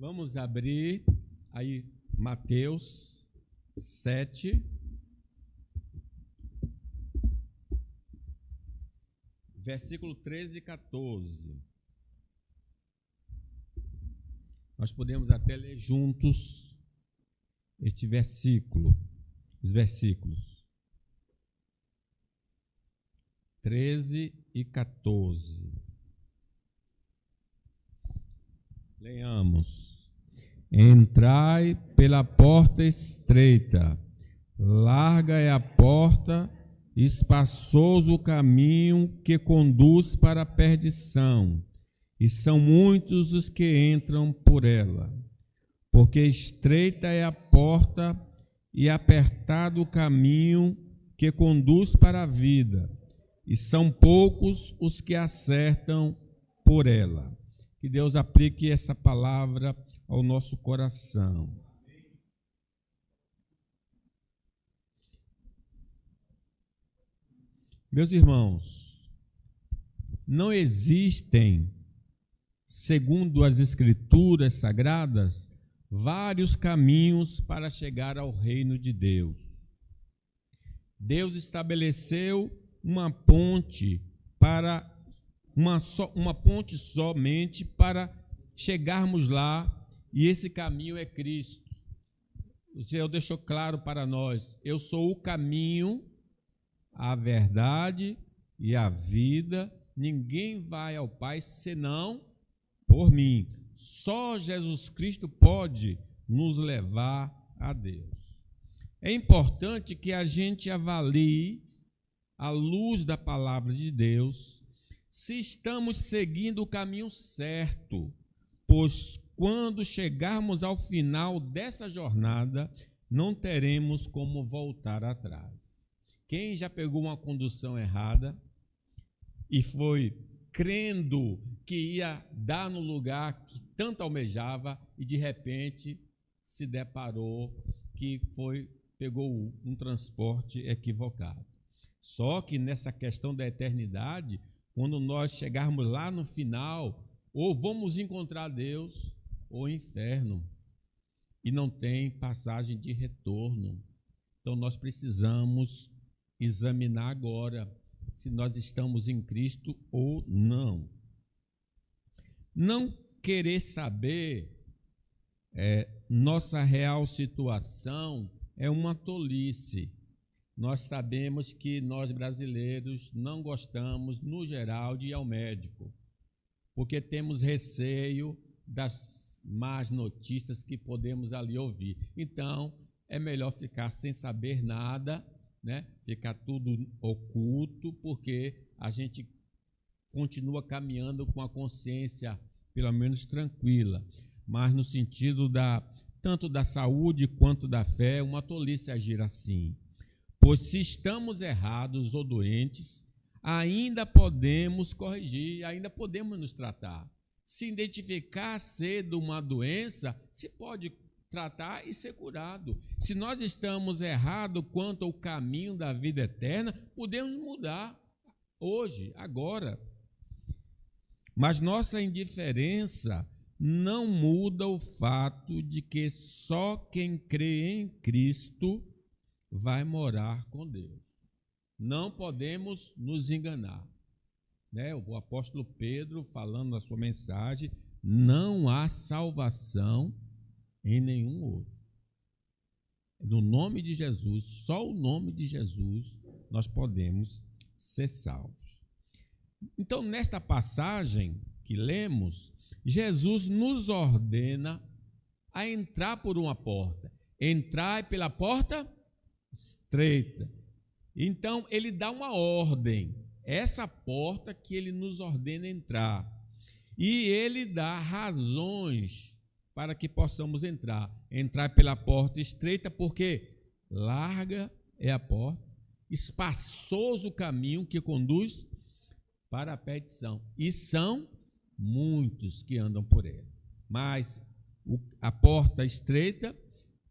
Vamos abrir aí Mateus 7, versículo 13 e 14. Nós podemos até ler juntos este versículo, os versículos 13 e 14. Leiamos. Entrai pela porta estreita, larga é a porta, espaçoso o caminho que conduz para a perdição, e são muitos os que entram por ela. Porque estreita é a porta e apertado o caminho que conduz para a vida, e são poucos os que acertam por ela. Que Deus aplique essa palavra ao nosso coração. Meus irmãos, não existem, segundo as Escrituras Sagradas, vários caminhos para chegar ao reino de Deus. Deus estabeleceu uma ponte para uma ponte somente para chegarmos lá, e esse caminho é Cristo. O Senhor deixou claro para nós: eu sou o caminho, a verdade e a vida. Ninguém vai ao Pai senão por mim. Só Jesus Cristo pode nos levar a Deus. É importante que a gente avalie, à luz da palavra de Deus, se estamos seguindo o caminho certo, pois quando chegarmos ao final dessa jornada, não teremos como voltar atrás. Quem já pegou uma condução errada e foi crendo que ia dar no lugar que tanto almejava e de repente se deparou que pegou um transporte equivocado. Só que nessa questão da eternidade, quando nós chegarmos lá no final, ou vamos encontrar Deus ou inferno, e não tem passagem de retorno. Então nós precisamos examinar agora se nós estamos em Cristo ou não. Não querer saber nossa real situação é uma tolice. Nós sabemos que nós brasileiros não gostamos, no geral, de ir ao médico, porque temos receio das más notícias que podemos ali ouvir. Então, é melhor ficar sem saber nada, né? Ficar tudo oculto, porque a gente continua caminhando com a consciência, pelo menos, tranquila. Mas no sentido tanto da saúde quanto da fé, é uma tolice agir assim. Pois se estamos errados ou doentes, ainda podemos corrigir, ainda podemos nos tratar. Se identificar cedo uma doença, se pode tratar e ser curado. Se nós estamos errados quanto ao caminho da vida eterna, podemos mudar hoje, agora. Mas nossa indiferença não muda o fato de que só quem crê em Cristo vai morar com Deus. Não podemos nos enganar, né? O apóstolo Pedro, falando na sua mensagem, não há salvação em nenhum outro. No nome de Jesus, só o nome de Jesus, nós podemos ser salvos. Então, nesta passagem que lemos, Jesus nos ordena a entrar por uma porta. Entrai pela porta estreita. Então, ele dá uma ordem, essa porta que ele nos ordena entrar. E ele dá razões para que possamos entrar. Entrar pela porta estreita, porque larga é a porta, espaçoso o caminho que conduz para a perdição. E são muitos que andam por ela. Mas a porta estreita,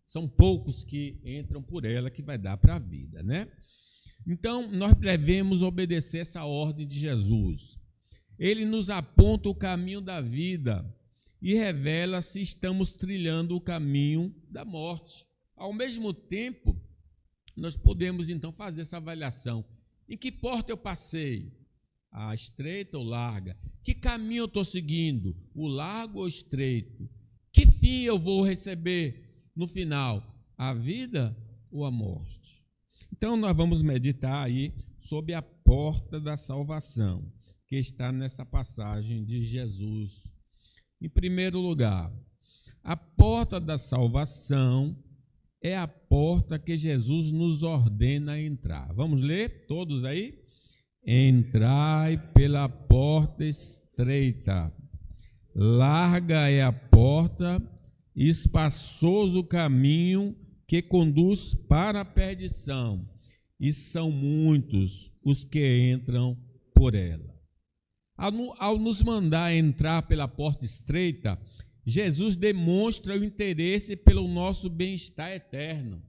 são poucos que entram por ela, que vai dar para a vida, né? Então, nós devemos obedecer essa ordem de Jesus. Ele nos aponta o caminho da vida e revela se estamos trilhando o caminho da morte. Ao mesmo tempo, nós podemos então fazer essa avaliação. Em que porta eu passei? A estreita ou larga? Que caminho eu estou seguindo? O largo ou estreito? Que fim eu vou receber no final? A vida ou a morte? Então, nós vamos meditar aí sobre a porta da salvação, que está nessa passagem de Jesus. Em primeiro lugar, a porta da salvação é a porta que Jesus nos ordena a entrar. Vamos ler todos aí? Entrai pela porta estreita. Larga é a porta, espaçoso o caminho que conduz para a perdição, e são muitos os que entram por ela. Ao nos mandar entrar pela porta estreita, Jesus demonstra o interesse pelo nosso bem-estar eterno.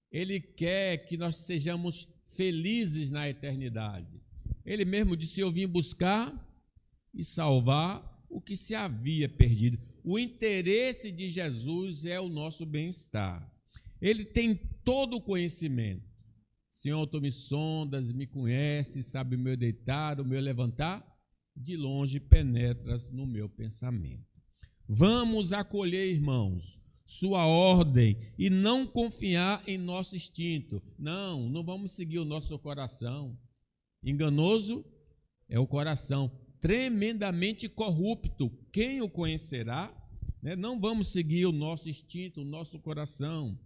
Ele quer que nós sejamos felizes na eternidade. Ele mesmo disse: eu vim buscar e salvar o que se havia perdido. O interesse de Jesus é o nosso bem-estar. Ele tem todo o conhecimento. Senhor, tu me sondas, me conheces, sabe o meu deitar, o meu levantar, de longe penetras no meu pensamento. Vamos acolher, irmãos, sua ordem e não confiar em nosso instinto. Não vamos seguir o nosso coração. Enganoso é o coração, tremendamente corrupto. Quem o conhecerá? Não vamos seguir o nosso instinto, o nosso coração.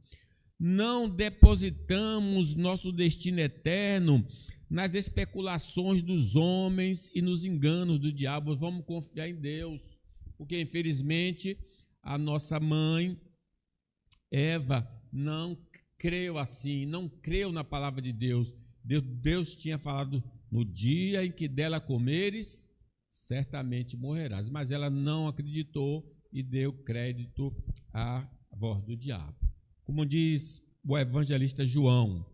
Não depositamos nosso destino eterno nas especulações dos homens e nos enganos do diabo. Vamos confiar em Deus, porque infelizmente a nossa mãe Eva não creu assim, não creu na palavra de Deus. Deus tinha falado: no dia em que dela comeres, certamente morrerás. Mas ela não acreditou e deu crédito à voz do diabo. Como diz o evangelista João: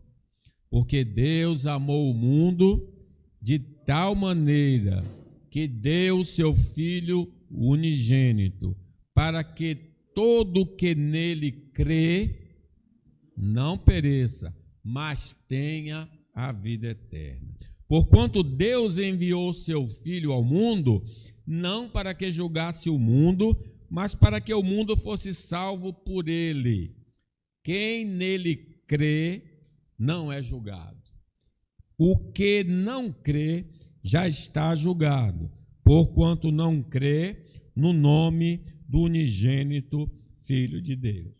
porque Deus amou o mundo de tal maneira que deu o seu Filho unigênito, para que todo que nele crê não pereça, mas tenha a vida eterna. Porquanto Deus enviou o seu Filho ao mundo, não para que julgasse o mundo, mas para que o mundo fosse salvo por ele. Quem nele crê não é julgado. O que não crê já está julgado, porquanto não crê no nome do unigênito Filho de Deus.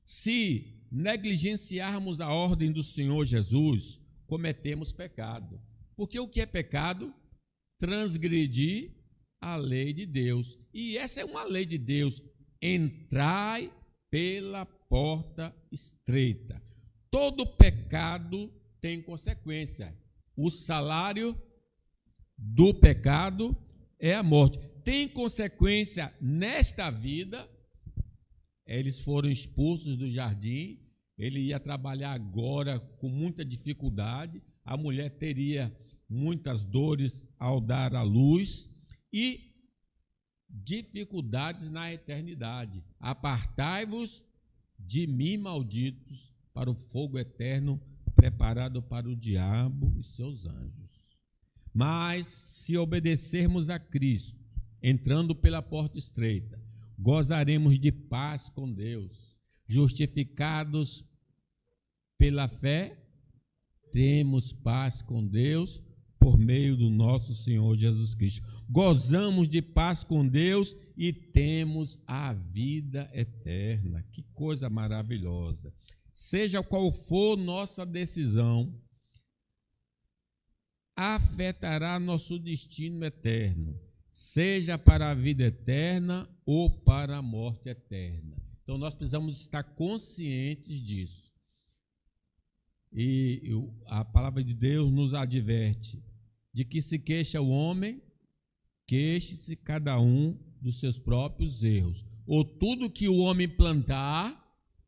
Se negligenciarmos a ordem do Senhor Jesus, cometemos pecado. Porque o que é pecado? Transgredir a lei de Deus. E essa é uma lei de Deus: entrai pela porta estreita. Todo pecado tem consequência. O salário do pecado é a morte. Tem consequência nesta vida. Eles foram expulsos do jardim. Ele ia trabalhar agora com muita dificuldade. A mulher teria muitas dores ao dar à luz. E dificuldades na eternidade. Apartai-vos de mim, malditos, para o fogo eterno preparado para o diabo e seus anjos. Mas se obedecermos a Cristo, entrando pela porta estreita, gozaremos de paz com Deus. Justificados pela fé, temos paz com Deus por meio do nosso Senhor Jesus Cristo. Gozamos de paz com Deus e temos a vida eterna. Que coisa maravilhosa. Seja qual for nossa decisão, afetará nosso destino eterno, seja para a vida eterna ou para a morte eterna. Então nós precisamos estar conscientes disso. E a palavra de Deus nos adverte de que se queixa o homem, queixe-se cada um dos seus próprios erros. Ou tudo que o homem plantar,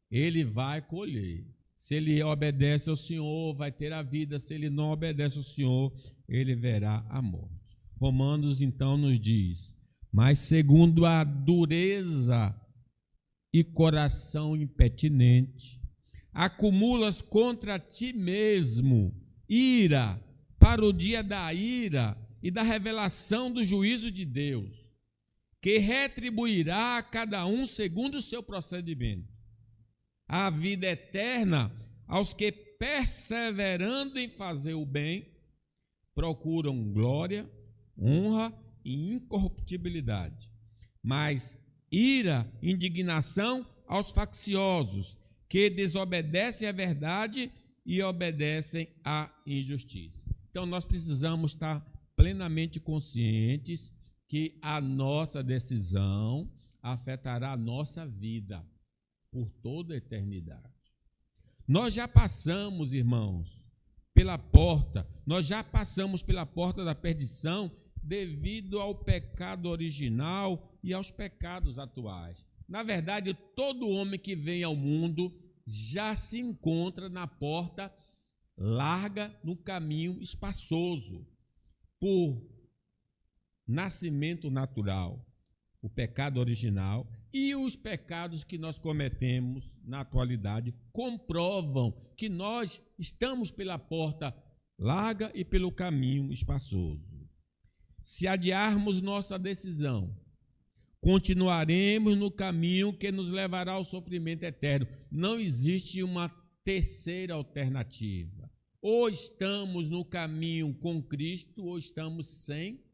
ele vai colher. Se ele obedece ao Senhor, vai ter a vida. Se ele não obedece ao Senhor, ele verá a morte. Romanos, então, nos diz: mas segundo a dureza e coração impetinente, acumulas contra ti mesmo ira para o dia da ira e da revelação do juízo de Deus, que retribuirá a cada um segundo o seu procedimento. A vida eterna aos que, perseverando em fazer o bem, procuram glória, honra e incorruptibilidade. Mas ira, indignação aos facciosos, que desobedecem à verdade e obedecem à injustiça. Então, nós precisamos estar plenamente conscientes que a nossa decisão afetará a nossa vida por toda a eternidade. Nós já passamos, irmãos, nós já passamos pela porta da perdição devido ao pecado original e aos pecados atuais. Na verdade, todo homem que vem ao mundo já se encontra na porta larga, no caminho espaçoso, por nascimento natural, o pecado original e os pecados que nós cometemos na atualidade comprovam que nós estamos pela porta larga e pelo caminho espaçoso. Se adiarmos nossa decisão, continuaremos no caminho que nos levará ao sofrimento eterno. Não existe uma terceira alternativa. Ou estamos no caminho com Cristo, ou estamos sem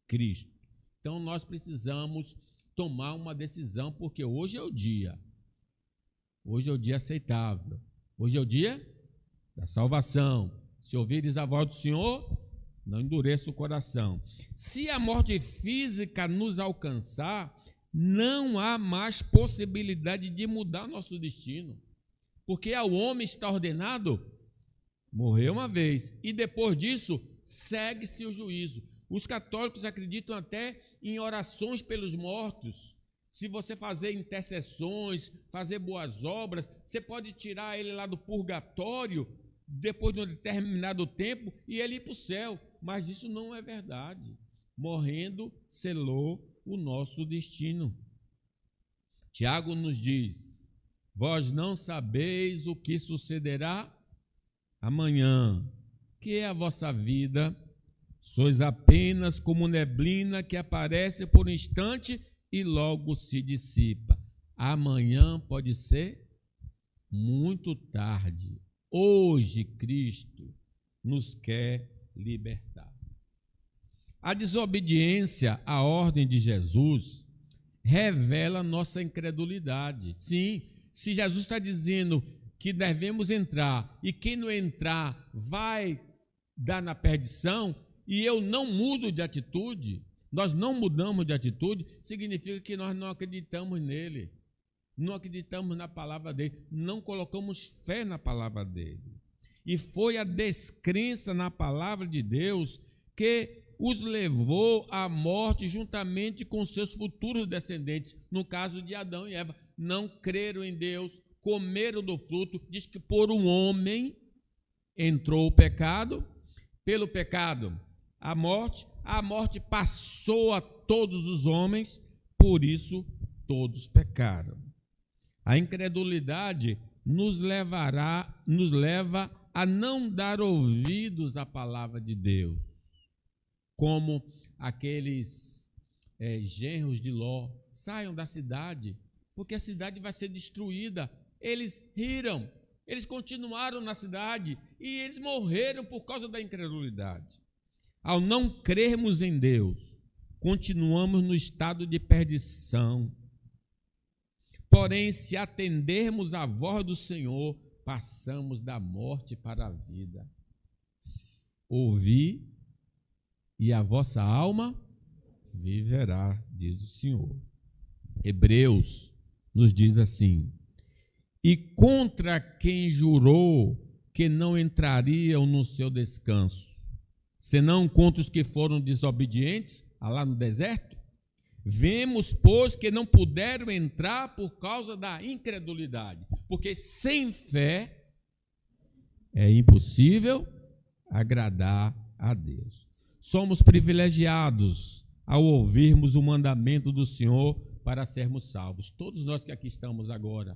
Cristo. Então, nós precisamos tomar uma decisão, porque hoje é o dia. Hoje é o dia aceitável. Hoje é o dia da salvação. Se ouvires a voz do Senhor, não endureça o coração. Se a morte física nos alcançar, não há mais possibilidade de mudar nosso destino, porque ao homem está ordenado morrer uma vez, e depois disso segue-se o juízo. Os católicos acreditam até em orações pelos mortos. Se você fazer intercessões, fazer boas obras, você pode tirar ele lá do purgatório, depois de um determinado tempo, e ele ir para o céu. Mas isso não é verdade. Morrendo, selou o nosso destino. Tiago nos diz: vós não sabeis o que sucederá amanhã, que é a vossa vida, sois apenas como neblina que aparece por um instante e logo se dissipa. Amanhã pode ser muito tarde. Hoje Cristo nos quer libertar. A desobediência à ordem de Jesus revela nossa incredulidade. Sim, se Jesus está dizendo que devemos entrar e quem não entrar vai dar na perdição, e eu não mudo de atitude, nós não mudamos de atitude, significa que nós não acreditamos nele, não acreditamos na palavra dele, não colocamos fé na palavra dele. E foi a descrença na palavra de Deus que os levou à morte juntamente com seus futuros descendentes. No caso de Adão e Eva, não creram em Deus, comeram do fruto. Diz que por um homem entrou o pecado, pelo pecado a morte passou a todos os homens, por isso todos pecaram. A incredulidade nos leva a não dar ouvidos à palavra de Deus, como aqueles genros de Ló: saiam da cidade, porque a cidade vai ser destruída. Eles riram, eles continuaram na cidade e eles morreram por causa da incredulidade. Ao não crermos em Deus, continuamos no estado de perdição. Porém, se atendermos à voz do Senhor, passamos da morte para a vida. Ouvi, e a vossa alma viverá, diz o Senhor. Hebreus nos diz assim: e contra quem jurou que não entrariam no seu descanso, senão contra os que foram desobedientes, lá no deserto? Vemos, pois, que não puderam entrar por causa da incredulidade, porque sem fé é impossível agradar a Deus. somos privilegiados ao ouvirmos o mandamento do Senhor para sermos salvos. Todos nós que aqui estamos agora,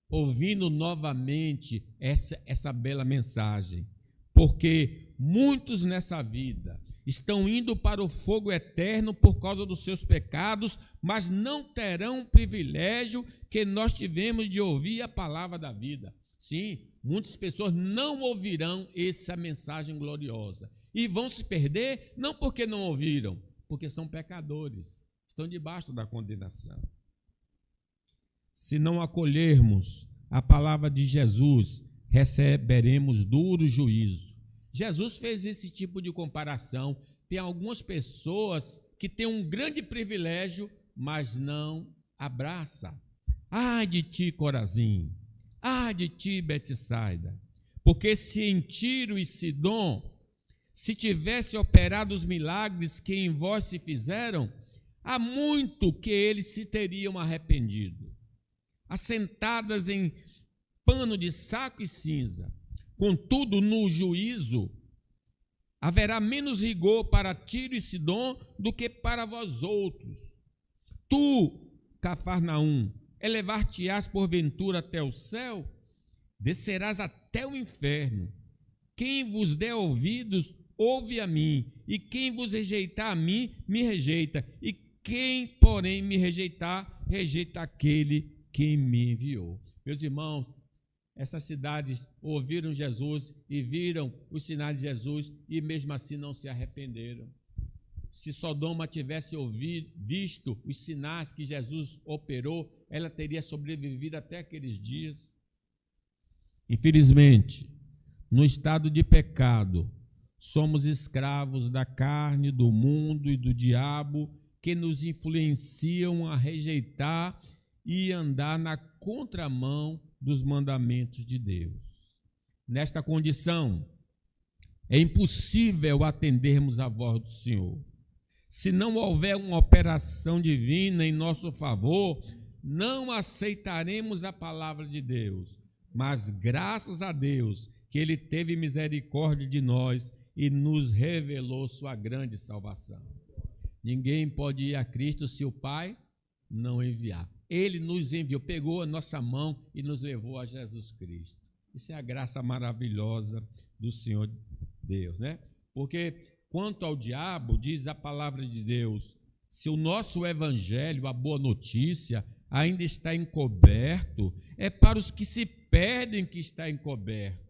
ouvindo novamente essa bela mensagem, porque muitos nessa vida estão indo para o fogo eterno por causa dos seus pecados, mas não terão o privilégio que nós tivemos de ouvir a palavra da vida. Sim, muitas pessoas não ouvirão essa mensagem gloriosa e vão se perder, não porque não ouviram, porque são pecadores, estão debaixo da condenação. Se não acolhermos a palavra de Jesus, receberemos duro juízo. Jesus fez esse tipo de comparação. Tem algumas pessoas que têm um grande privilégio, mas não abraçam. Ai de ti, Corazim! Ai de ti, Betsaida! Porque se em Tiro e Sidom se tivesse operado os milagres que em vós se fizeram, há muito que eles se teriam arrependido, assentadas em pano de saco e cinza. Contudo, no juízo, haverá menos rigor para Tiro e Sidom do que para vós outros. Tu, Cafarnaum, elevar-te-ás porventura até o céu? Descerás até o inferno. Quem vos der ouvidos, ouve a mim, e quem vos rejeitar a mim, me rejeita, e quem, porém, me rejeitar, rejeita aquele que me enviou. Meus irmãos, essas cidades ouviram Jesus e viram os sinais de Jesus e mesmo assim não se arrependeram. Se Sodoma tivesse visto os sinais que Jesus operou, ela teria sobrevivido até aqueles dias. Infelizmente, no estado de pecado, somos escravos da carne, do mundo e do diabo, que nos influenciam a rejeitar e andar na contramão dos mandamentos de Deus. Nesta condição, é impossível atendermos a voz do Senhor. Se não houver uma operação divina em nosso favor, não aceitaremos a palavra de Deus. Mas graças a Deus que Ele teve misericórdia de nós e nos revelou sua grande salvação. Ninguém pode ir a Cristo se o Pai não enviar. Ele nos enviou, pegou a nossa mão e nos levou a Jesus Cristo. Isso é a graça maravilhosa do Senhor Deus, né? Porque quanto ao diabo, diz a palavra de Deus, se o nosso evangelho, a boa notícia, ainda está encoberto, é para os que se perdem que está encoberto,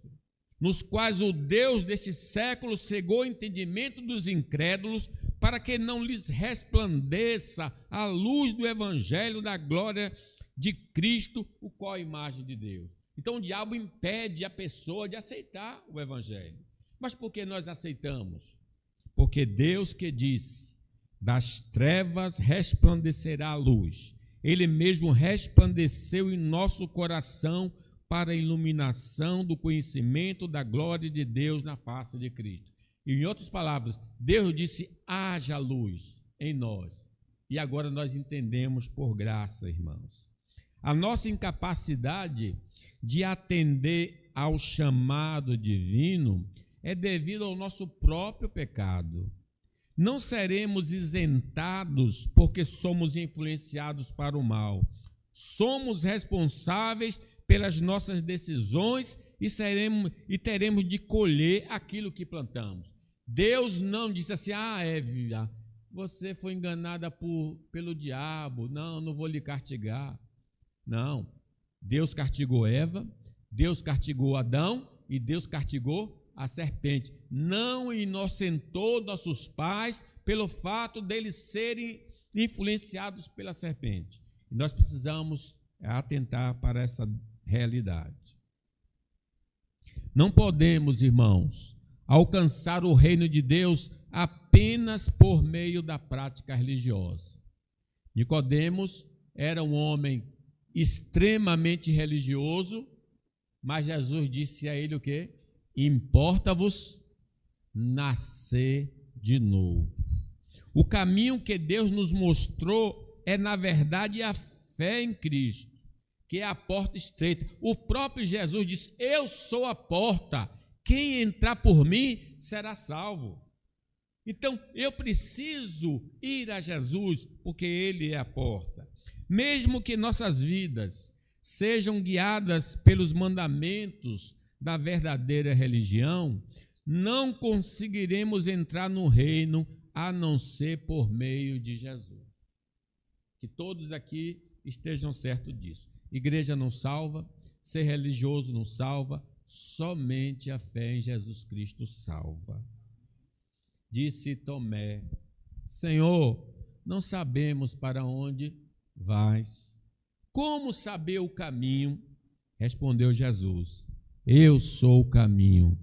nos quais o Deus deste século cegou o entendimento dos incrédulos, para que não lhes resplandeça a luz do evangelho da glória de Cristo, o qual é a imagem de Deus. Então o diabo impede a pessoa de aceitar o evangelho. Mas por que nós aceitamos? Porque Deus que disse, das trevas resplandecerá a luz. Ele mesmo resplandeceu em nosso coração para a iluminação do conhecimento da glória de Deus na face de Cristo. Em outras palavras, Deus disse, haja luz em nós. E agora nós entendemos por graça, irmãos. A nossa incapacidade de atender ao chamado divino é devido ao nosso próprio pecado. Não seremos isentados porque somos influenciados para o mal. Somos responsáveis pelas nossas decisões e teremos de colher aquilo que plantamos. Deus não disse assim, Eva, você foi enganada pelo diabo, não vou lhe castigar. Não, Deus castigou Eva, Deus castigou Adão e Deus castigou a serpente. Não inocentou nossos pais pelo fato deles serem influenciados pela serpente. E nós precisamos atentar para essa realidade. Não podemos, irmãos, alcançar o reino de Deus apenas por meio da prática religiosa. Nicodemos era um homem extremamente religioso, mas Jesus disse a ele o quê? Importa-vos nascer de novo. O caminho que Deus nos mostrou é, na verdade, a fé em Cristo, que é a porta estreita. O próprio Jesus disse, eu sou a porta. Quem entrar por mim será salvo. Então, eu preciso ir a Jesus, porque Ele é a porta. Mesmo que nossas vidas sejam guiadas pelos mandamentos da verdadeira religião, não conseguiremos entrar no reino a não ser por meio de Jesus. Que todos aqui estejam certos disso. Igreja não salva, ser religioso não salva, somente a fé em Jesus Cristo salva. Disse Tomé: Senhor, não sabemos para onde vais. Como saber o caminho? Respondeu Jesus: Eu sou o caminho,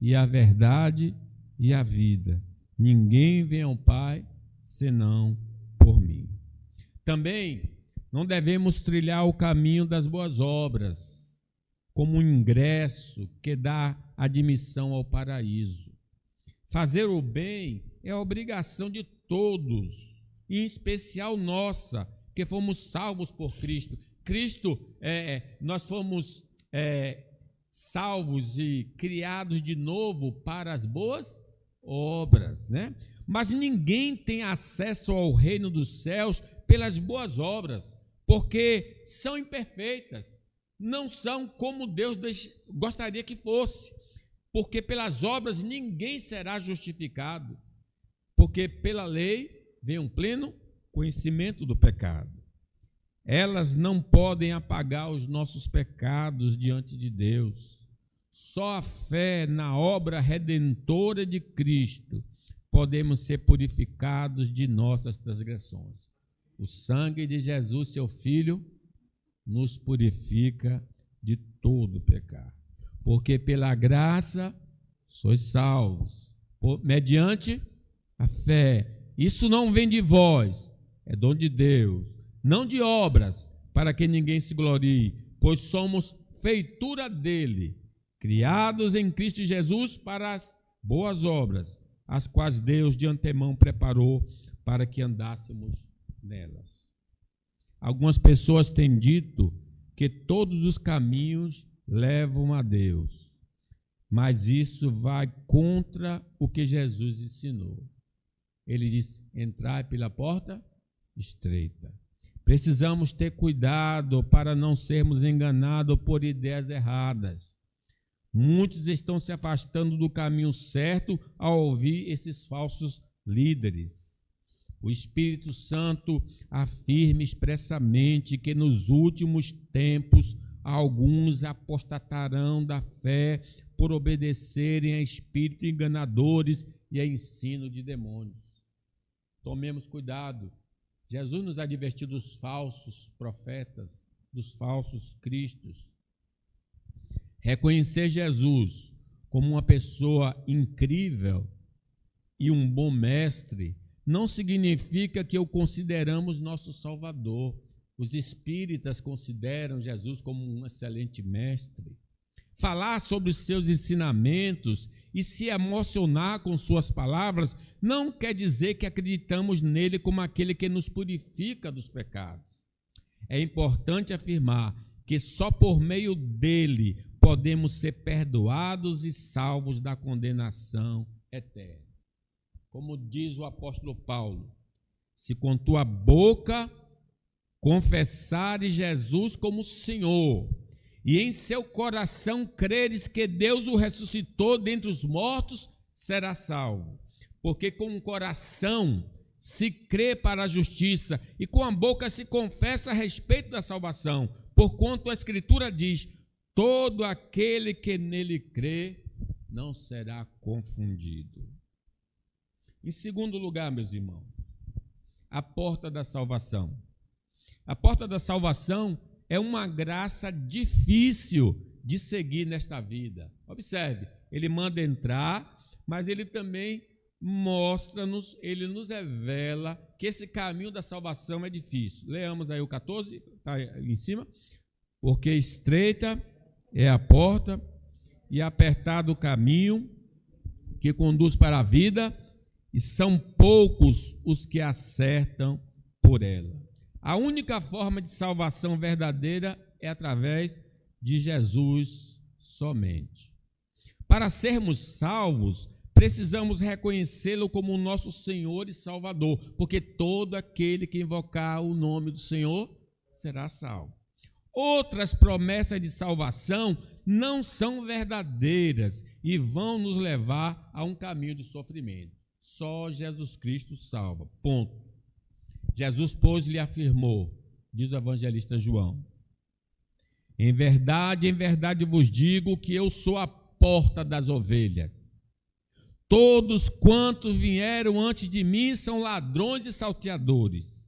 e a verdade e a vida. Ninguém vem ao Pai senão por mim. Também não devemos trilhar o caminho das boas obras, como um ingresso que dá admissão ao paraíso. Fazer o bem é obrigação de todos, em especial nossa, que fomos salvos por Cristo. Nós fomos salvos e criados de novo para as boas obras, né? Mas ninguém tem acesso ao reino dos céus pelas boas obras, porque são imperfeitas, não são como Deus gostaria que fosse, porque pelas obras ninguém será justificado, porque pela lei vem um pleno conhecimento do pecado. Elas não podem apagar os nossos pecados diante de Deus. Só a fé na obra redentora de Cristo podemos ser purificados de nossas transgressões. O sangue de Jesus, seu Filho, nos purifica de todo pecado. Porque pela graça sois salvos, mediante a fé. Isso não vem de vós, é dom de Deus, não de obras, para que ninguém se glorie, pois somos feitura dele, criados em Cristo Jesus para as boas obras, as quais Deus de antemão preparou para que andássemos nelas. Algumas pessoas têm dito que todos os caminhos levam a Deus, mas isso vai contra o que Jesus ensinou. Ele disse: entrai pela porta estreita. Precisamos ter cuidado para não sermos enganados por ideias erradas. Muitos estão se afastando do caminho certo ao ouvir esses falsos líderes. O Espírito Santo afirma expressamente que nos últimos tempos alguns apostatarão da fé por obedecerem a espíritos enganadores e a ensino de demônios. Tomemos cuidado. Jesus nos advertiu dos falsos profetas, dos falsos cristos. Reconhecer Jesus como uma pessoa incrível e um bom mestre não significa que o consideramos nosso Salvador. Os espíritas consideram Jesus como um excelente mestre. Falar sobre os seus ensinamentos e se emocionar com suas palavras não quer dizer que acreditamos nele como aquele que nos purifica dos pecados. É importante afirmar que só por meio dele podemos ser perdoados e salvos da condenação eterna. Como diz o apóstolo Paulo: se com tua boca confessares Jesus como Senhor e em seu coração creres que Deus o ressuscitou dentre os mortos, será salvo. Porque com o coração se crê para a justiça e com a boca se confessa a respeito da salvação, porquanto a Escritura diz: todo aquele que nele crê não será confundido. Em segundo lugar, meus irmãos, a porta da salvação. A porta da salvação é uma graça difícil de seguir nesta vida. Observe, ele manda entrar, mas ele também mostra-nos, ele nos revela que esse caminho da salvação é difícil. Leamos aí o 14, está em cima. Porque estreita é a porta e apertado o caminho que conduz para a vida, e são poucos os que acertam por ela. A única forma de salvação verdadeira é através de Jesus somente. Para sermos salvos, precisamos reconhecê-lo como nosso Senhor e Salvador, porque todo aquele que invocar o nome do Senhor será salvo. Outras promessas de salvação não são verdadeiras e vão nos levar a um caminho de sofrimento. Só Jesus Cristo salva. Ponto. Jesus, pois, lhe afirmou, diz o evangelista João: em verdade vos digo que eu sou a porta das ovelhas. Todos quantos vieram antes de mim são ladrões e salteadores,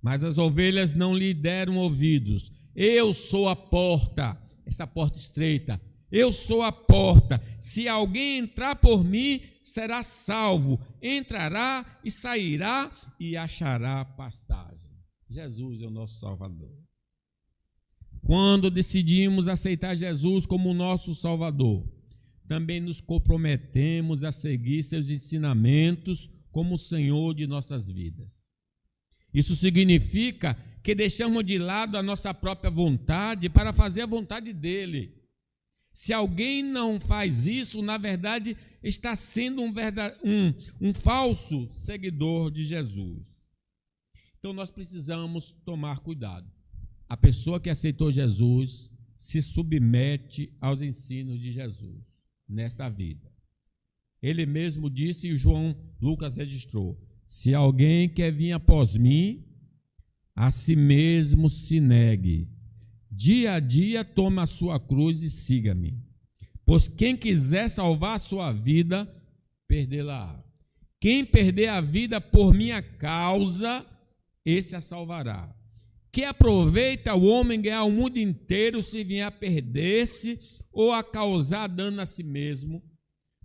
mas as ovelhas não lhe deram ouvidos. Eu sou a porta, essa porta estreita. Eu sou a porta. Se alguém entrar por mim, será salvo. Entrará e sairá e achará pastagem. Jesus é o nosso Salvador. Quando decidimos aceitar Jesus como nosso Salvador, também nos comprometemos a seguir seus ensinamentos como o Senhor de nossas vidas. Isso significa que deixamos de lado a nossa própria vontade para fazer a vontade dele. Se alguém não faz isso, na verdade, está sendo um falso seguidor de Jesus. Então, nós precisamos tomar cuidado. A pessoa que aceitou Jesus se submete aos ensinos de Jesus nessa vida. Ele mesmo disse, e Lucas registrou: se alguém quer vir após mim, a si mesmo se negue. Dia a dia toma a sua cruz e siga-me. Pois quem quiser salvar a sua vida, perdê-la-á. Quem perder a vida por minha causa, esse a salvará. Que aproveita o homem ganhar o mundo inteiro se vier a perder-se ou a causar dano a si mesmo?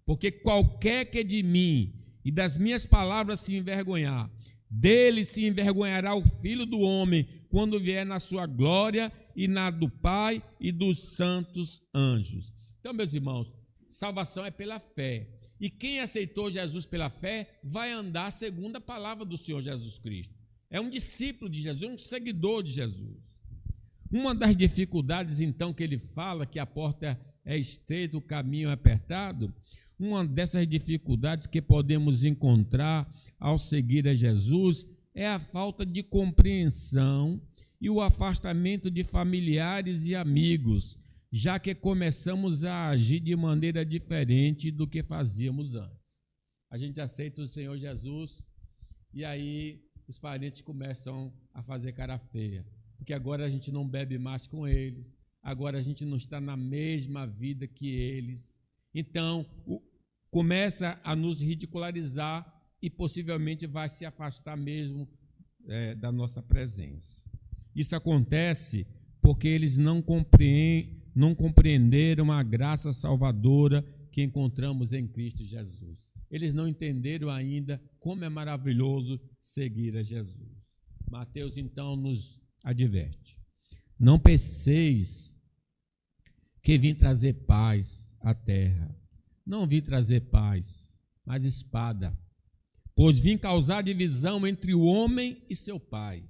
Porque qualquer que de mim e das minhas palavras se envergonhar, dele se envergonhará o Filho do Homem, quando vier na sua glória e na do Pai e dos santos anjos. Então, meus irmãos, salvação é pela fé. E quem aceitou Jesus pela fé vai andar segundo a palavra do Senhor Jesus Cristo. É um discípulo de Jesus, um seguidor de Jesus. Uma das dificuldades, então, que ele fala, que a porta é estreita, o caminho é apertado, uma dessas dificuldades que podemos encontrar ao seguir a Jesus é a falta de compreensão e o afastamento de familiares e amigos, já que começamos a agir de maneira diferente do que fazíamos antes. A gente aceita o Senhor Jesus e aí os parentes começam a fazer cara feia, porque agora a gente não bebe mais com eles, agora a gente não está na mesma vida que eles. Então, começa a nos ridicularizar e possivelmente vai se afastar mesmo da nossa presença. Isso acontece porque eles não compreenderam a graça salvadora que encontramos em Cristo Jesus. Eles não entenderam ainda como é maravilhoso seguir a Jesus. Mateus, então, nos adverte: não penseis que vim trazer paz à terra. Não vim trazer paz, mas espada. Pois vim causar divisão entre o homem e seu pai,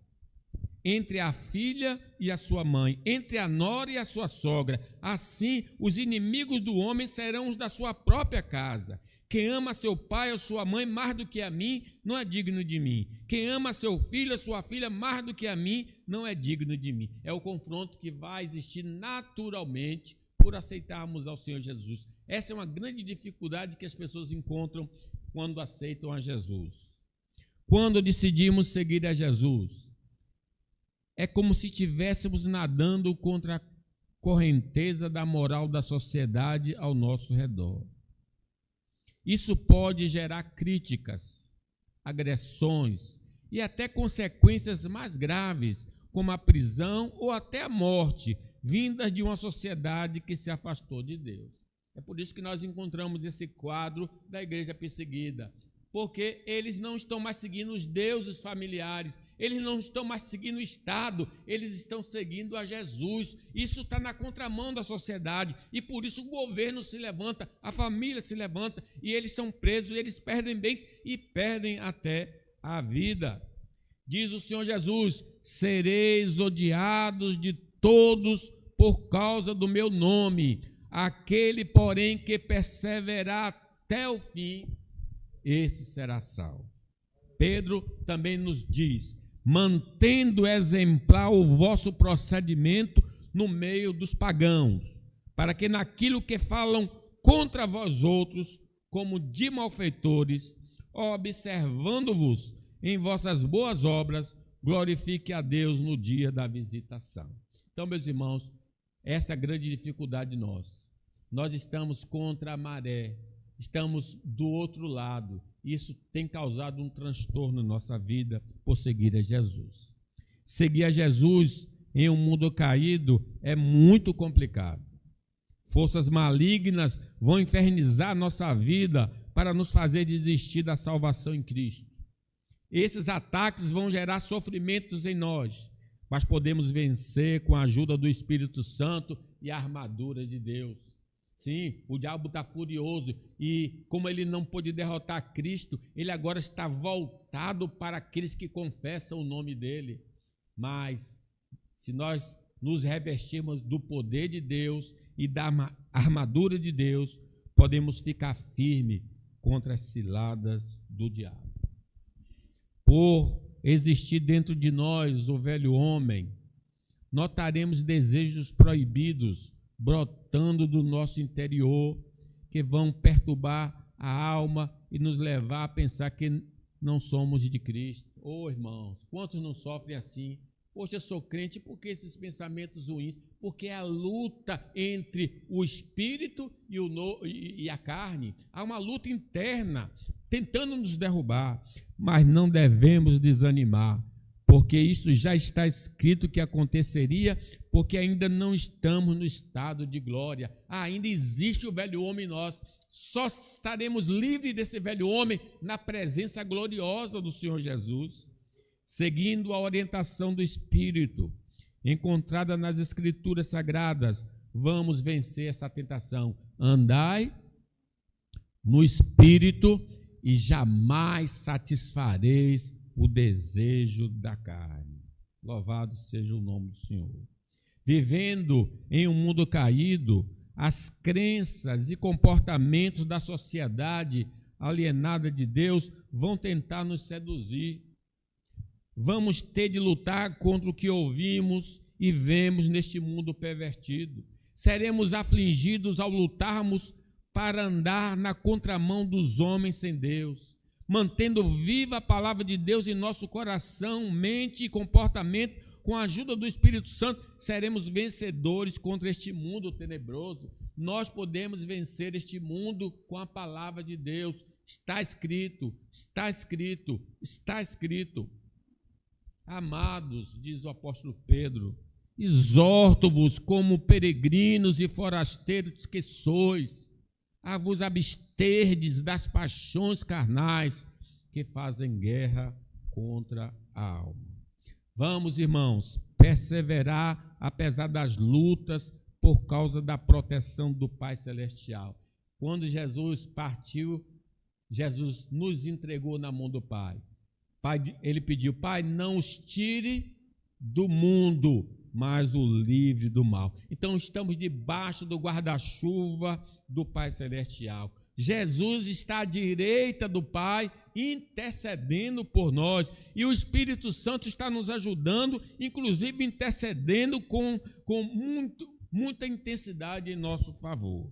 entre a filha e a sua mãe, entre a nora e a sua sogra. Assim, os inimigos do homem serão os da sua própria casa. Quem ama seu pai ou sua mãe mais do que a mim, não é digno de mim. Quem ama seu filho ou sua filha mais do que a mim, não é digno de mim. É o confronto que vai existir naturalmente por aceitarmos ao Senhor Jesus. Essa é uma grande dificuldade que as pessoas encontram quando aceitam a Jesus. Quando decidimos seguir a Jesus, é como se estivéssemos nadando contra a correnteza da moral da sociedade ao nosso redor. Isso pode gerar críticas, agressões e até consequências mais graves, como a prisão ou até a morte, vindas de uma sociedade que se afastou de Deus. É por isso que nós encontramos esse quadro da igreja perseguida, porque eles não estão mais seguindo os deuses familiares, eles não estão mais seguindo o Estado, eles estão seguindo a Jesus. Isso está na contramão da sociedade e por isso o governo se levanta, a família se levanta e eles são presos, eles perdem bens e perdem até a vida. Diz o Senhor Jesus: sereis odiados de todos por causa do meu nome. Aquele, porém, que perseverar até o fim, esse será salvo. Pedro também nos diz: mantendo exemplar o vosso procedimento no meio dos pagãos, para que naquilo que falam contra vós outros, como de malfeitores, observando-vos em vossas boas obras, glorifique a Deus no dia da visitação. Então, meus irmãos, essa é a grande dificuldade de nós. Nós estamos contra a maré, estamos do outro lado. Isso tem causado um transtorno na nossa vida por seguir a Jesus. Seguir a Jesus em um mundo caído é muito complicado. Forças malignas vão infernizar a nossa vida para nos fazer desistir da salvação em Cristo. Esses ataques vão gerar sofrimentos em nós, mas podemos vencer com a ajuda do Espírito Santo e a armadura de Deus. Sim, o diabo está furioso e, como ele não pôde derrotar Cristo, ele agora está voltado para aqueles que confessam o nome dele. Mas, se nós nos revestirmos do poder de Deus e da armadura de Deus, podemos ficar firmes contra as ciladas do diabo. Por existir dentro de nós o velho homem, notaremos desejos proibidos brotando do nosso interior, que vão perturbar a alma e nos levar a pensar que não somos de Cristo. Irmãos, quantos não sofrem assim? Poxa, eu sou crente, por que esses pensamentos ruins? Porque é a luta entre o espírito e a carne. Há uma luta interna tentando nos derrubar, mas não devemos desanimar, porque isso já está escrito que aconteceria, porque ainda não estamos no estado de glória. Ainda existe o velho homem em nós. Só estaremos livres desse velho homem na presença gloriosa do Senhor Jesus. Seguindo a orientação do Espírito, encontrada nas Escrituras Sagradas, vamos vencer essa tentação. Andai no Espírito e jamais satisfareis o desejo da carne. Louvado seja o nome do Senhor. Vivendo em um mundo caído, as crenças e comportamentos da sociedade alienada de Deus vão tentar nos seduzir. Vamos ter de lutar contra o que ouvimos e vemos neste mundo pervertido. Seremos afligidos ao lutarmos para andar na contramão dos homens sem Deus, mantendo viva a palavra de Deus em nosso coração, mente e comportamento. Com a ajuda do Espírito Santo, seremos vencedores contra este mundo tenebroso. Nós podemos vencer este mundo com a palavra de Deus. Está escrito, está escrito, está escrito. Amados, diz o apóstolo Pedro, exorto-vos como peregrinos e forasteiros que sois, a vos absterdes das paixões carnais que fazem guerra contra a alma. Vamos, irmãos, perseverar apesar das lutas por causa da proteção do Pai Celestial. Quando Jesus partiu, Jesus nos entregou na mão do Pai. Ele pediu: Pai, não os tire do mundo, mas o livre do mal. Então estamos debaixo do guarda-chuva do Pai Celestial. Jesus está à direita do Pai, intercedendo por nós, e o Espírito Santo está nos ajudando, inclusive intercedendo com muita intensidade em nosso favor.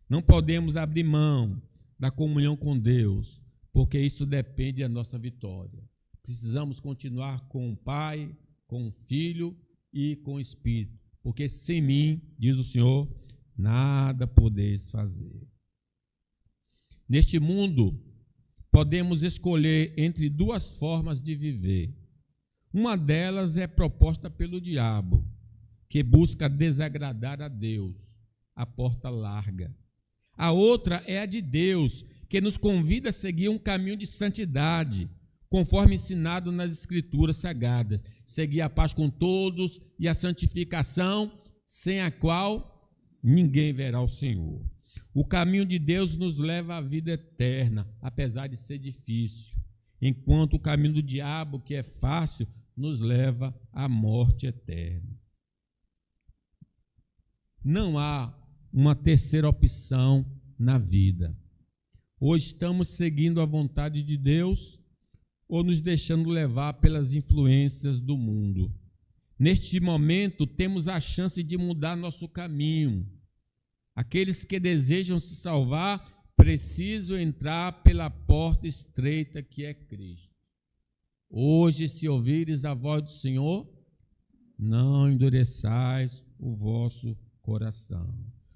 Não podemos abrir mão da comunhão com Deus, porque isso depende da nossa vitória. Precisamos continuar com o Pai, com o Filho e com o Espírito, porque sem mim, diz o Senhor, nada podeis fazer. Neste mundo, podemos escolher entre duas formas de viver. Uma delas é proposta pelo diabo, que busca desagradar a Deus, a porta larga. A outra é a de Deus, que nos convida a seguir um caminho de santidade, conforme ensinado nas Escrituras Sagradas. Seguir a paz com todos e a santificação, sem a qual ninguém verá o Senhor. O caminho de Deus nos leva à vida eterna, apesar de ser difícil, enquanto o caminho do diabo, que é fácil, nos leva à morte eterna. Não há uma terceira opção na vida. Ou estamos seguindo a vontade de Deus, ou nos deixando levar pelas influências do mundo. Neste momento, temos a chance de mudar nosso caminho. Aqueles que desejam se salvar precisam entrar pela porta estreita que é Cristo. Hoje, se ouvires a voz do Senhor, não endureçais o vosso coração.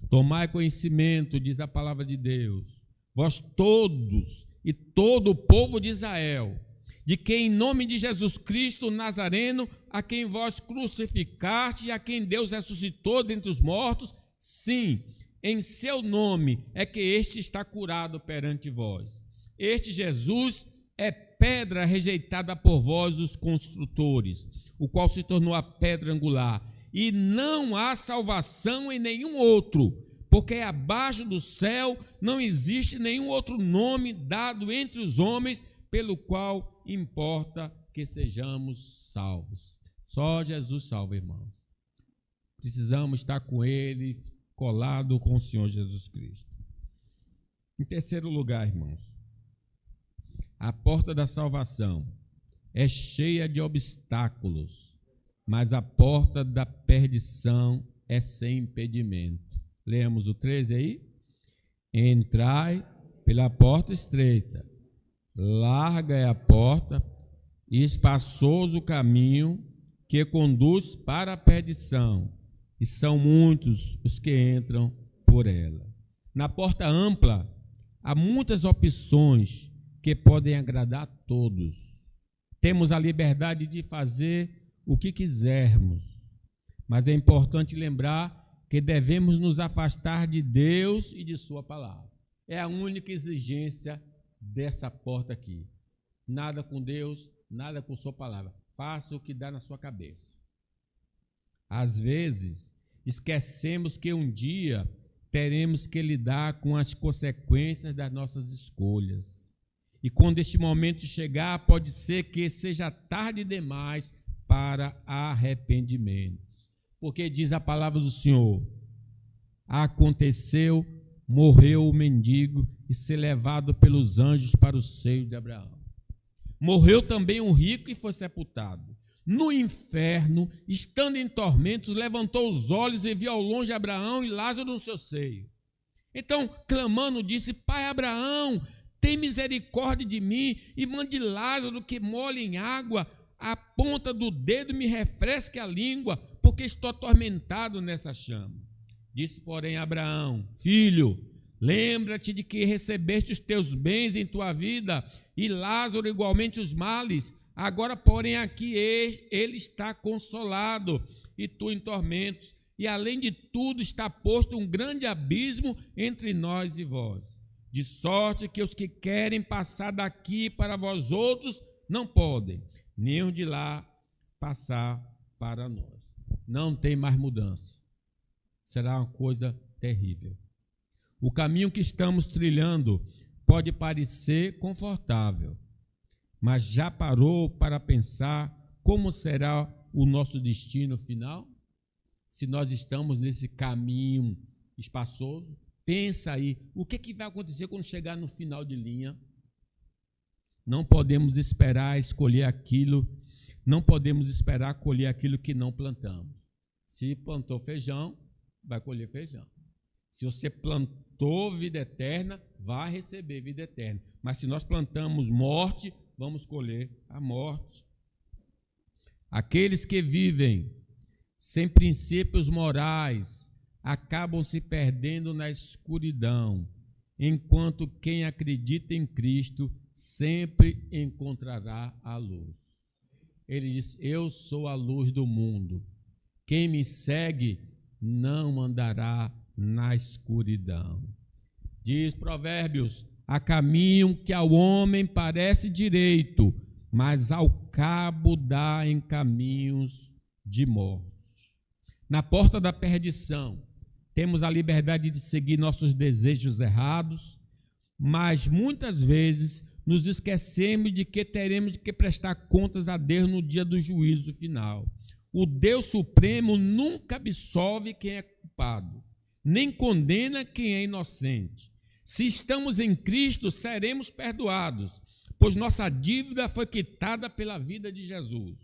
Tomai conhecimento, diz a palavra de Deus, vós todos e todo o povo de Israel, de que em nome de Jesus Cristo Nazareno, a quem vós crucificaste e a quem Deus ressuscitou dentre os mortos, sim, em seu nome é que este está curado perante vós. Este Jesus é pedra rejeitada por vós, os construtores, o qual se tornou a pedra angular. E não há salvação em nenhum outro, porque abaixo do céu não existe nenhum outro nome dado entre os homens pelo qual importa que sejamos salvos. Só Jesus salva, irmãos. Precisamos estar com Ele, colado com o Senhor Jesus Cristo. Em terceiro lugar, irmãos, a porta da salvação é cheia de obstáculos, mas a porta da perdição é sem impedimento. Lemos o 13 aí? Entrai pela porta estreita, larga é a porta e espaçoso o caminho que conduz para a perdição, e são muitos os que entram por ela. Na porta ampla, há muitas opções que podem agradar a todos. Temos a liberdade de fazer o que quisermos, mas é importante lembrar que devemos nos afastar de Deus e de sua palavra. É a única exigência dessa porta aqui. Nada com Deus, nada com sua palavra. Faça o que dá na sua cabeça. Às vezes, esquecemos que um dia teremos que lidar com as consequências das nossas escolhas. E quando este momento chegar, pode ser que seja tarde demais para arrependimento. Porque diz a palavra do Senhor: aconteceu, morreu o mendigo e ser levado pelos anjos para o seio de Abraão. Morreu também um rico e foi sepultado. No inferno, estando em tormentos, levantou os olhos e viu ao longe Abraão e Lázaro no seu seio. Então, clamando, disse: Pai Abraão, tem misericórdia de mim e mande Lázaro que molhe em água a ponta do dedo e me refresque a língua, porque estou atormentado nessa chama. Disse, porém, Abraão: Filho, lembra-te de que recebeste os teus bens em tua vida e Lázaro igualmente os males. Agora, porém, aqui ele está consolado e tu em tormentos. E, além de tudo, está posto um grande abismo entre nós e vós. De sorte que os que querem passar daqui para vós outros não podem, nem o de lá passar para nós. Não tem mais mudança. Será uma coisa terrível. O caminho que estamos trilhando pode parecer confortável, mas já parou para pensar como será o nosso destino final? Se nós estamos nesse caminho espaçoso, pensa aí, o que vai acontecer quando chegar no final de linha? Não podemos esperar escolher aquilo, não podemos esperar colher aquilo que não plantamos. Se plantou feijão, vai colher feijão. Se você plantou vida eterna, vai receber vida eterna. Mas se nós plantamos morte, vamos colher a morte. Aqueles que vivem sem princípios morais acabam se perdendo na escuridão, enquanto quem acredita em Cristo sempre encontrará a luz. Ele diz: eu sou a luz do mundo. Quem me segue não andará na escuridão. Diz Provérbios: há caminho que ao homem parece direito, mas ao cabo dá em caminhos de morte. Na porta da perdição, temos a liberdade de seguir nossos desejos errados, mas muitas vezes nos esquecemos de que teremos que prestar contas a Deus no dia do juízo final. O Deus Supremo nunca absolve quem é culpado, nem condena quem é inocente. Se estamos em Cristo, seremos perdoados, pois nossa dívida foi quitada pela vida de Jesus.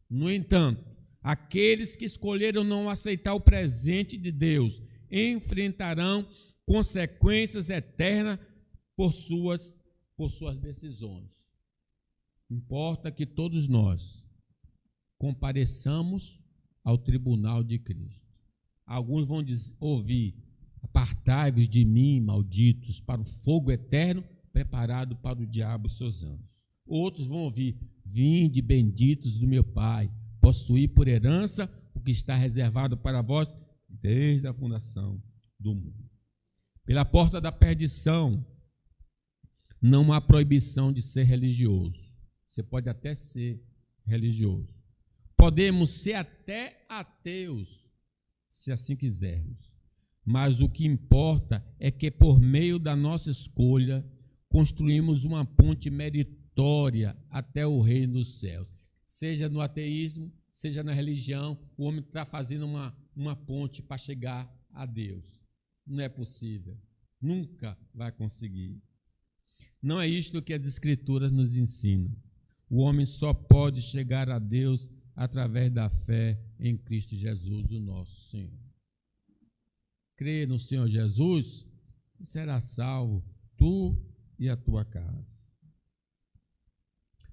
No entanto, aqueles que escolheram não aceitar o presente de Deus enfrentarão consequências eternas por suas decisões. Importa que todos nós compareçamos ao tribunal de Cristo. Alguns vão ouvir: apartai-vos de mim, malditos, para o fogo eterno preparado para o diabo e seus anjos. Outros vão ouvir: vinde, benditos do meu Pai, possuí por herança o que está reservado para vós desde a fundação do mundo. Pela porta da perdição, não há proibição de ser religioso. Você pode até ser religioso. Podemos ser até ateus, se assim quisermos. Mas o que importa é que, por meio da nossa escolha, construímos uma ponte meritória até o reino dos céus. Seja no ateísmo, seja na religião, o homem está fazendo uma ponte para chegar a Deus. Não é possível. Nunca vai conseguir. Não é isto que as Escrituras nos ensinam. O homem só pode chegar a Deus através da fé em Cristo Jesus, o nosso Senhor. Crê no Senhor Jesus e será salvo, tu e a tua casa.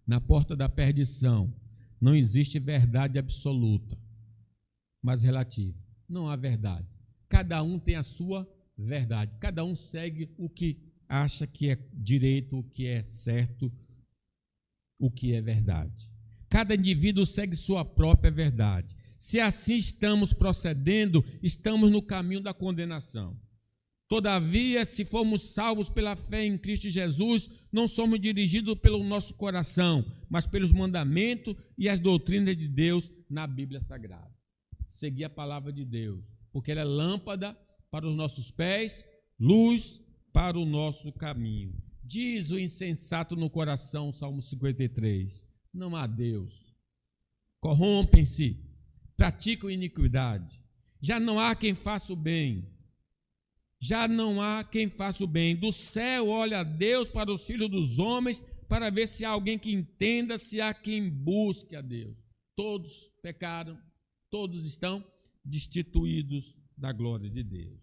Na porta da perdição não existe verdade absoluta, mas relativa. Não há verdade. Cada um tem a sua verdade. Cada um segue o que acha que é direito, o que é certo, o que é verdade. Cada indivíduo segue sua própria verdade. Se assim estamos procedendo, estamos no caminho da condenação. Todavia, se formos salvos pela fé em Cristo Jesus, não somos dirigidos pelo nosso coração, mas pelos mandamentos e as doutrinas de Deus na Bíblia Sagrada. Seguir a palavra de Deus, porque ela é lâmpada para os nossos pés, luz para o nosso caminho. Diz o insensato no coração, Salmo 53, não há Deus. Corrompem-se, praticam iniquidade. Já não há quem faça o bem. Já não há quem faça o bem. Do céu olha Deus para os filhos dos homens, para ver se há alguém que entenda, se há quem busque a Deus. Todos pecaram, todos estão destituídos da glória de Deus.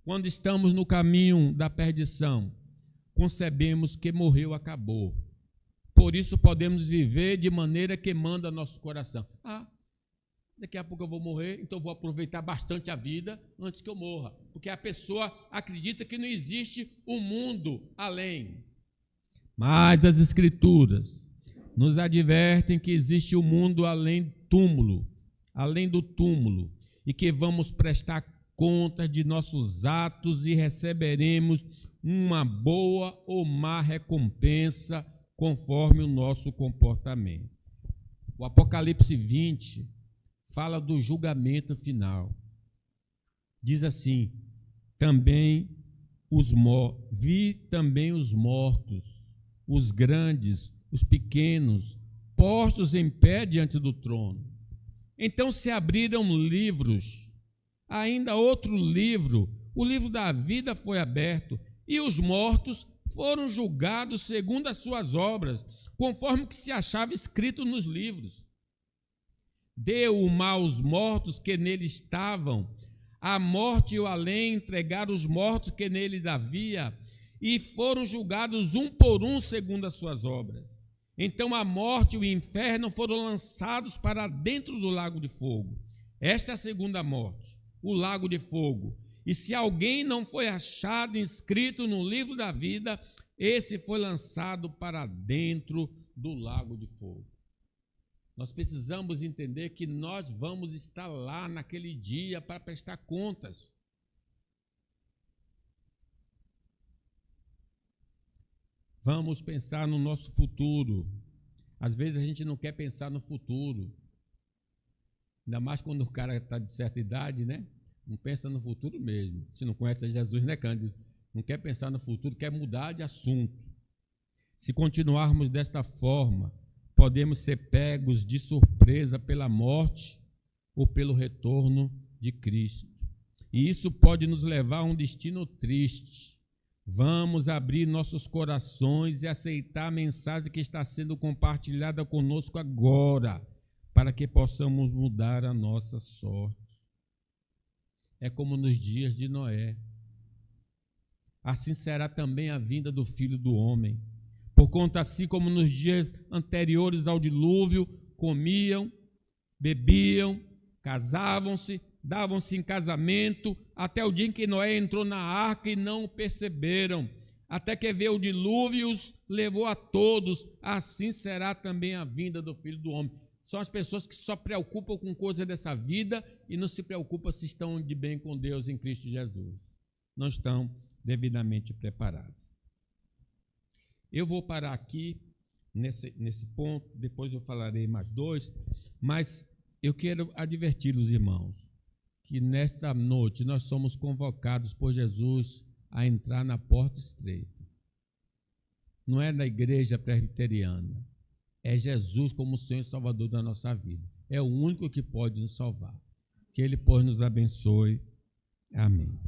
Quando estamos no caminho da perdição, concebemos que morreu, acabou. Por isso podemos viver de maneira que manda nosso coração. Daqui a pouco eu vou morrer, então vou aproveitar bastante a vida antes que eu morra. Porque a pessoa acredita que não existe um mundo além. Mas as Escrituras nos advertem que existe um mundo além do túmulo, e que vamos prestar contas de nossos atos e receberemos uma boa ou má recompensa conforme o nosso comportamento. O Apocalipse 20 fala do julgamento final. Diz assim: vi também os mortos, os grandes, os pequenos, postos em pé diante do trono. Então se abriram livros, ainda outro livro, o livro da vida foi aberto, e os mortos foram julgados segundo as suas obras, conforme que se achava escrito nos livros. Deu o mal aos mortos que nele estavam, a morte e o além entregaram os mortos que nele havia, e foram julgados um por um segundo as suas obras. Então a morte e o inferno foram lançados para dentro do lago de fogo. Esta é a segunda morte, o lago de fogo. E se alguém não foi achado inscrito no livro da vida, esse foi lançado para dentro do lago de fogo. Nós precisamos entender que nós vamos estar lá naquele dia para prestar contas. Vamos pensar no nosso futuro. Às vezes a gente não quer pensar no futuro. Ainda mais quando o cara está de certa idade, né? Não pensa no futuro mesmo. Se não conhece Jesus, né, Cândido? Não quer pensar no futuro, quer mudar de assunto. Se continuarmos desta forma, podemos ser pegos de surpresa pela morte ou pelo retorno de Cristo. E isso pode nos levar a um destino triste, Vamos abrir nossos corações e aceitar a mensagem que está sendo compartilhada conosco agora, para que possamos mudar a nossa sorte. É como nos dias de Noé. Assim será também a vinda do Filho do Homem. Porquanto, assim como nos dias anteriores ao dilúvio, comiam, bebiam, casavam-se, davam-se em casamento, até o dia em que Noé entrou na arca e não o perceberam, até que veio o dilúvio e os levou a todos, assim será também a vinda do Filho do Homem. São as pessoas que só preocupam com coisas dessa vida e não se preocupam se estão de bem com Deus em Cristo Jesus. Não estão devidamente preparados. Eu vou parar aqui nesse ponto, depois eu falarei mais dois, mas eu quero advertir os irmãos que nesta noite nós somos convocados por Jesus a entrar na porta estreita. Não é na igreja presbiteriana, é Jesus como o Senhor e Salvador da nossa vida. É o único que pode nos salvar. Que Ele, pois, nos abençoe. Amém.